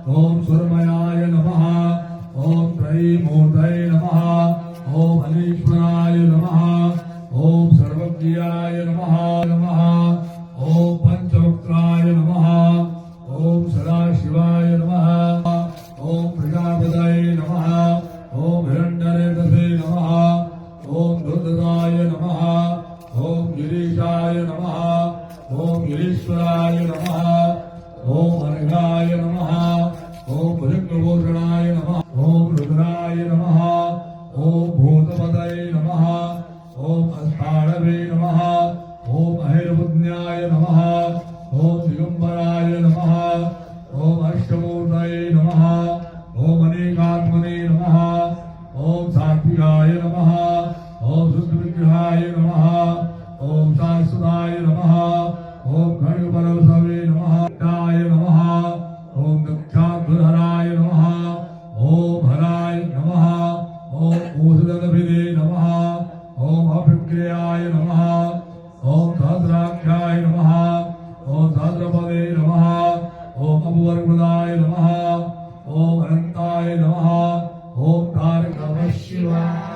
ओम सुरमयाय नमः। ओम त्रयीमूर्तये नमः। ओम अनीश्वराय नमः। ओम सर्वज्ञाय नमः नमः। ओम पंचवक्त्राय नमः। ओम सदाशिवाय नमः। ओम प्रजापतये नमः। ओम हिरण्यरेतसे नमः। ओम दुर्ददाय नमः। ओम गिरीशाय नमः। ओम गिरीश्वराय नमः। ओम अर्घाय नमः। ओम भुजंगभूषणाय नमः। ओम रुद्राय नमः। ओम भूतपतये नमः। ओम अस्ताळवे नमः। ओम अहिर्बुद्ध्याय नमः। ओम दिगंबराय नमः। ओम अष्टमूर्तये नमः। ओम अनेकात्मने नमः। ओम सात्विकाय नमः। ओम शुद्धविग्रहाय नमः। ओम शाश्वताय नमः। ओम खड्गपरवसवे नमः नमः। ओम दक्षाध्वराय नमः। ओम हराय नमः। ओम ऊषधभिदे नमः। ओम अभिक्रियाय नमः। ओम सहस्राक्षाय नमः। ओम सहस्रपदे नमः। ओम अपवर्गदाय नमः। ओम अनंताय नमः। ओम तारक नमः शिवाय।